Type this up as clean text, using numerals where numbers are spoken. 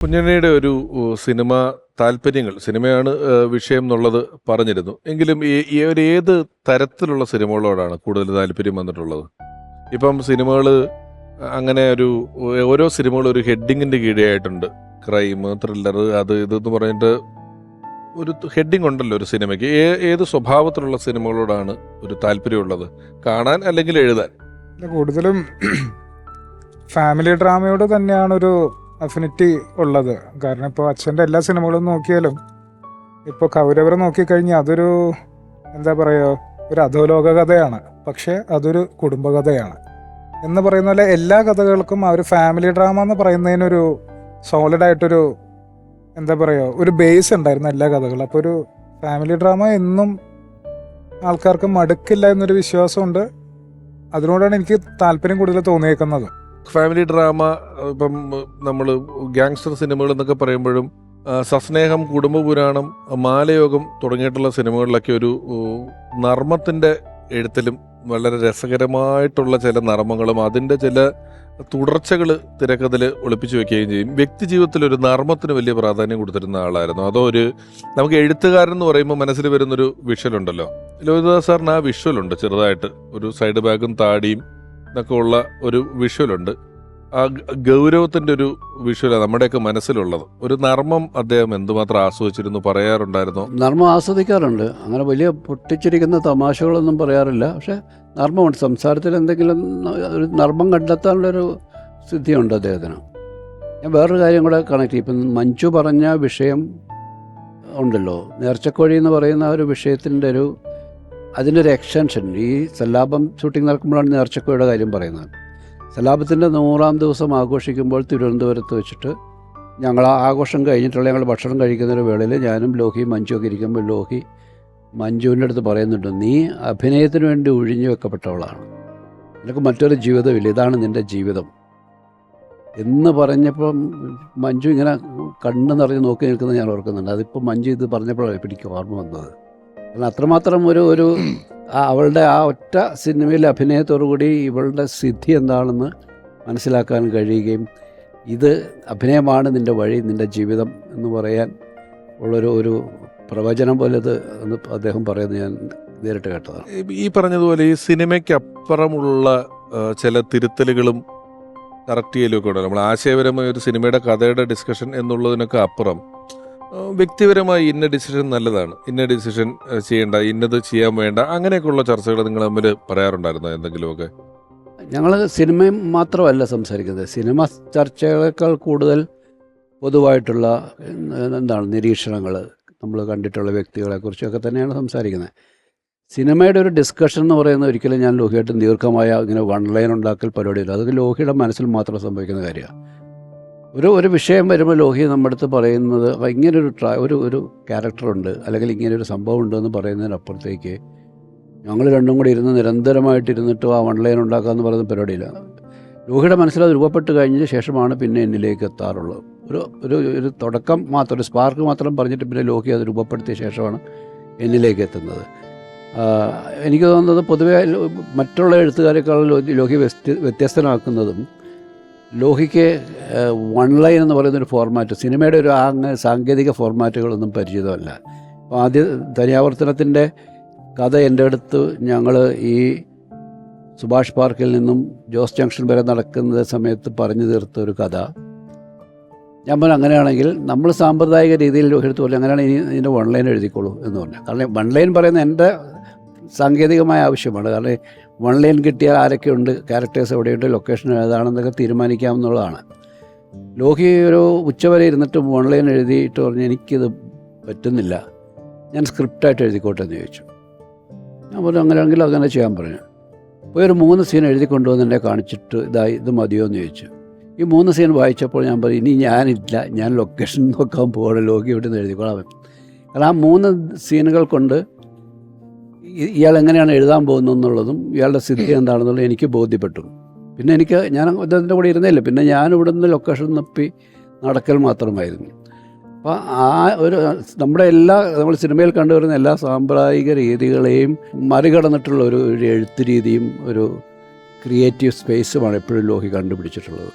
കുഞ്ഞുണ്ണിയുടെ ഒരു സിനിമ താല്പര്യങ്ങൾ, സിനിമയാണ് വിഷയം എന്നുള്ളത് പറഞ്ഞിരുന്നു. എങ്കിലും ഒരു ഏത് തരത്തിലുള്ള സിനിമകളോടാണ് കൂടുതൽ താല്പര്യം വന്നിട്ടുള്ളത്? ഇപ്പം സിനിമകൾ അങ്ങനെ ഓരോ സിനിമകളും ഒരു ഹെഡിങ്ങിൻ്റെ കീഴെയായിട്ടുണ്ട്. ക്രൈം, ത്രില്ലർ, അത് ഇതെന്ന് പറഞ്ഞിട്ട് ഒരു ഹെഡിങ് ഉണ്ടല്ലോ ഒരു സിനിമയ്ക്ക്. ഏത് സ്വഭാവത്തിലുള്ള സിനിമകളോടാണ് ഒരു താല്പര്യമുള്ളത്, കാണാൻ അല്ലെങ്കിൽ എഴുതാൻ? കൂടുതലും ഫാമിലി ഡ്രാമയോട് തന്നെയാണ് ഒരു അഫിനിറ്റി ഉള്ളത്. കാരണം ഇപ്പോൾ അച്ഛൻ്റെ എല്ലാ സിനിമകളും നോക്കിയാലും ഇപ്പോൾ കൗരവർ നോക്കിക്കഴിഞ്ഞാൽ അതൊരു എന്താ പറയുക, ഒരു അധോലോക കഥയാണ്, പക്ഷേ അതൊരു കുടുംബകഥയാണ് എന്ന് പറയുന്ന പോലെ എല്ലാ കഥകൾക്കും ആ ഒരു ഫാമിലി ഡ്രാമ എന്ന് പറയുന്നതിനൊരു സോളിഡായിട്ടൊരു എന്താ പറയുക, ഒരു ബേസ് ഉണ്ടായിരുന്നു എല്ലാ കഥകളും. അപ്പോൾ ഒരു ഫാമിലി ഡ്രാമ എന്നും ആൾക്കാർക്ക് മടുക്കില്ല എന്നൊരു വിശ്വാസമുണ്ട്. അതിനോടാണ് എനിക്ക് താല്പര്യം കൂടുതൽ തോന്നിയേക്കുന്നത്. ഫാമിലി ഡ്രാമ, ഇപ്പം നമ്മൾ ഗ്യാങ്സ്റ്റർ സിനിമകൾ എന്നൊക്കെ പറയുമ്പോഴും സസ്നേഹം, കുടുംബപുരാണം, മാലയോഗം തുടങ്ങിയിട്ടുള്ള സിനിമകളിലൊക്കെ ഒരു നർമ്മത്തിൻ്റെ എഴുത്തിലും വളരെ രസകരമായിട്ടുള്ള ചില നർമ്മങ്ങളും അതിൻ്റെ ചില തുടർച്ചകൾ തിരക്കഥയിൽ ഒളിപ്പിച്ചു വെക്കുകയും ചെയ്യും. വ്യക്തി ജീവിതത്തിൽ ഒരു നർമ്മത്തിന് വലിയ പ്രാധാന്യം കൊടുത്തിരുന്ന ആളായിരുന്നു. അതോ നമുക്ക് എഴുത്തുകാരൻ എന്ന് പറയുമ്പോൾ മനസ്സിൽ വരുന്നൊരു വിഷ്വൽ ഉണ്ടല്ലോ, ലോഹിതദാസ് സാറിന് ആ വിഷ്വലുണ്ട്, ചെറുതായിട്ട് ഒരു സൈഡ് ബാഗും താടിയും എന്നൊക്കെ ഉള്ള ഒരു വിഷ്വലുണ്ട്. ആ ഗൗരവത്തിൻ്റെ ഒരു വിഷ്വലാണ് നമ്മുടെയൊക്കെ മനസ്സിലുള്ളത്. ഒരു നർമ്മം അദ്ദേഹം എന്തുമാത്രം ആസ്വദിച്ചിരുന്നു, പറയാറുണ്ടായിരുന്നോ? നർമ്മം ആസ്വദിക്കാറുണ്ട്. അങ്ങനെ വലിയ പൊട്ടിച്ചിരിക്കുന്ന തമാശകളൊന്നും പറയാറില്ല. പക്ഷെ നർമ്മമുണ്ട്. സംസാരത്തിൽ എന്തെങ്കിലും ഒരു നർമ്മം കണ്ടെത്താനുള്ളൊരു സിദ്ധിയുണ്ട് അദ്ദേഹത്തിന്. ഞാൻ വേറൊരു കാര്യം കൂടെ കണക്ട് ചെയ്യും. ഇപ്പം മഞ്ജു പറഞ്ഞ വിഷയം ഉണ്ടല്ലോ, നേർച്ചക്കോഴി എന്ന് പറയുന്ന ഒരു വിഷയത്തിൻ്റെ അതിൻ്റെ ഒരു എക്സ്റ്റൻഷൻ. ഈ സല്ലാപം ഷൂട്ടിംഗ് നടക്കുമ്പോഴാണ് നേർച്ചക്കോഴിയുടെ കാര്യം പറയുന്നത്. സല്ലാപത്തിൻ്റെ 100-ാം ദിവസം ആഘോഷിക്കുമ്പോൾ തിരുവനന്തപുരത്ത് വെച്ചിട്ട് ഞങ്ങൾ ആഘോഷം കഴിഞ്ഞിട്ടുള്ള ഞങ്ങൾ ഭക്ഷണം കഴിക്കുന്നൊരു വേളയിൽ ഞാനും ലോഹിയും മഞ്ജുവൊക്കെ ഇരിക്കുമ്പോൾ ലോഹി മഞ്ജുവിൻ്റെ അടുത്ത് പറയുന്നുണ്ട്, നീ അഭിനയത്തിന് വേണ്ടി ഒഴിഞ്ഞു വെക്കപ്പെട്ടവളാണ്, നിനക്ക് മറ്റൊരു ജീവിതമില്ല, ഇതാണ് നിൻ്റെ ജീവിതം എന്ന് പറഞ്ഞപ്പം മഞ്ജു ഇങ്ങനെ കണ്ണ് നിറഞ്ഞ് നോക്കി നിൽക്കുന്നത് ഞാൻ ഓർക്കുന്നുണ്ട്. അതിപ്പോൾ മഞ്ജു ഇത് പറഞ്ഞപ്പോഴാണ് എനിക്ക് ഓർമ്മ വന്നത്. കാരണം അത്രമാത്രം ഒരു അവളുടെ ആ ഒറ്റ സിനിമയിലെ അഭിനയത്തോടുകൂടി ഇവളുടെ സിദ്ധി എന്താണെന്ന് മനസ്സിലാക്കാൻ കഴിയുകയും ഇത് അഭിനയമാണ് നിൻ്റെ വഴി, നിൻ്റെ ജീവിതം എന്ന് പറയാൻ ഉള്ളൊരു പ്രവചനം പോലെ ഇത് എന്ന് അദ്ദേഹം പറയുന്നത് ഞാൻ നേരിട്ട് കേട്ടതാണ്. ഈ പറഞ്ഞതുപോലെ ഈ സിനിമയ്ക്കപ്പുറമുള്ള ചില തിരുത്തലുകളും കറക്റ്റ് ചെയ്യലൊക്കെ ഉണ്ടല്ലോ. നമ്മൾ ആശയപരമായ ഒരു സിനിമയുടെ കഥയുടെ ഡിസ്കഷൻ എന്നുള്ളതിനൊക്കെ അപ്പുറം വ്യക്തിപരമായി ഇന്ന ഡിസിഷൻ നല്ലതാണ്, ഇന്ന ഡിസിഷൻ ചെയ്യേണ്ട, ഇന്നത് ചെയ്യാൻ വേണ്ട, അങ്ങനെയൊക്കെയുള്ള ചർച്ചകൾ നിങ്ങൾ തമ്മിൽ പറയാറുണ്ടായിരുന്നോ എന്തെങ്കിലുമൊക്കെ? ഞങ്ങൾ സിനിമയും മാത്രമല്ല സംസാരിക്കുന്നത്. സിനിമ ചർച്ചകളേക്കാൾ കൂടുതൽ പൊതുവായിട്ടുള്ള നിരീക്ഷണങ്ങൾ, നമ്മൾ കണ്ടിട്ടുള്ള വ്യക്തികളെക്കുറിച്ചൊക്കെ തന്നെയാണ് സംസാരിക്കുന്നത്. സിനിമയുടെ ഒരു ഡിസ്കഷൻ എന്ന് പറയുന്നത് ഒരിക്കലും ഞാൻ ലോഹിയായിട്ട് ദീർഘമായ ഇങ്ങനെ വൺ ലൈൻ ഉണ്ടാക്കൽ പരിപാടിയില്ല. അതൊക്കെ ലോഹിയുടെ മനസ്സിൽ മാത്രം സംഭവിക്കുന്ന കാര്യമാണ്. ഒരു വിഷയം വരുമ്പോൾ ലോഹി നമ്മുടെ അടുത്ത് പറയുന്നത് ഇങ്ങനൊരു ഒരു ക്യാരക്ടറുണ്ട് അല്ലെങ്കിൽ ഇങ്ങനൊരു സംഭവം ഉണ്ടെന്ന് പറയുന്നതിനപ്പുറത്തേക്ക് ഞങ്ങൾ രണ്ടും കൂടി നിരന്തരമായിട്ടിരുന്നിട്ട് ആ വൺ ലൈൻ ഉണ്ടാക്കാമെന്ന് പറയുന്ന പരിപാടിയില്ല. ലോഹിയുടെ മനസ്സിൽ അത് രൂപപ്പെട്ട് കഴിഞ്ഞ ശേഷമാണ് പിന്നെ എന്നിലേക്ക് എത്താറുള്ളത്. ഒരു തുടക്കം മാത്രം, ഒരു സ്പാർക്ക് മാത്രം പറഞ്ഞിട്ട് പിന്നെ ലോഹി അത് രൂപപ്പെടുത്തിയ ശേഷമാണ് എന്നിലേക്ക് എത്തുന്നത്. എനിക്ക് തോന്നുന്നത് പൊതുവെ മറ്റുള്ള എഴുത്തുകാരെക്കാളും ലോഹി വ്യത്യസ്തനാക്കുന്നതും ലോഹിക്ക് വൺ ലൈൻ എന്ന് പറയുന്നൊരു ഫോർമാറ്റ്, സിനിമയുടെ ഒരു സാങ്കേതിക ഫോർമാറ്റുകളൊന്നും പരിചിതമല്ല. അപ്പോൾ ആദ്യ തനിയാവർത്തനത്തിൻ്റെ കഥ എൻ്റെ അടുത്ത് ഞങ്ങൾ ഈ സുഭാഷ് പാർക്കിൽ നിന്നും ജോസ് ജംഗ്ഷൻ വരെ നടക്കുന്ന സമയത്ത് പറഞ്ഞു തീർത്ത ഒരു കഥ. ഞാൻ പറഞ്ഞു, അങ്ങനെയാണെങ്കിൽ നമ്മൾ സാമ്പ്രദായിക രീതിയിൽ ലോഹിയെടുത്ത് പോലെ അങ്ങനെയാണ് ഇതിൻ്റെ വൺ ലൈൻ എഴുതിക്കോളൂ എന്ന് പറഞ്ഞു. കാരണം വൺ ലൈൻ പറയുന്ന എൻ്റെ സാങ്കേതികമായ ആവശ്യമാണ്. കാരണം വൺ ലൈൻ കിട്ടിയാൽ ആരൊക്കെയുണ്ട്, ക്യാരക്ടേഴ്സ് എവിടെയുണ്ട്, ലൊക്കേഷൻ ഏതാണെന്നൊക്കെ തീരുമാനിക്കാവുന്നതാണ്. ലോഹി ഒരു ഉച്ചവരെ ഇരുന്നിട്ട് വൺ ലൈൻ എഴുതിയിട്ട് പറഞ്ഞ് എനിക്കിത് പറ്റുന്നില്ല, ഞാൻ സ്ക്രിപ്റ്റായിട്ട് എഴുതിക്കോട്ടെ എന്ന് ചോദിച്ചു. ഞാൻ പറഞ്ഞു അങ്ങനെയാണെങ്കിൽ അങ്ങനെ ചെയ്യാൻ പറഞ്ഞു. പോയി ഒരു 3 സീൻ എഴുതി കൊണ്ടുവന്ന് എന്നെ കാണിച്ചിട്ട് ഇത് മതിയോ എന്ന് ചോദിച്ചു. ഈ 3 സീൻ വായിച്ചപ്പോൾ ഞാൻ പറഞ്ഞു, ഇനി ഞാനില്ല, ഞാൻ ലൊക്കേഷൻ നോക്കാൻ പോകണം, ലോഹി ഇവിടെ നിന്ന് എഴുതിക്കോളാം. കാരണം ആ 3 സീനുകൾ കൊണ്ട് ഇയാൾ എങ്ങനെയാണ് എഴുതാൻ പോകുന്നതെന്നുള്ളതും ഇയാളുടെ സ്ഥിതി എന്താണെന്നുള്ളത് എനിക്ക് ബോധ്യപ്പെട്ടു. പിന്നെ ഞാൻ അദ്ദേഹത്തിൻ്റെ കൂടെ ഇരുന്നില്ല, പിന്നെ ഞാൻ ഇവിടെ നിന്ന് ലൊക്കേഷൻ തപ്പി നടക്കൽ മാത്രമായിരുന്നു. അപ്പോൾ നമ്മൾ സിനിമയിൽ കണ്ടുവരുന്ന എല്ലാ സാമ്പ്രദായിക രീതികളെയും മറികടന്നിട്ടുള്ള ഒരു എഴുത്ത് രീതിയും ഒരു ക്രിയേറ്റീവ് സ്പേസുമാണ് എപ്പോഴും ലോഹി കണ്ടുപിടിച്ചിട്ടുള്ളത്.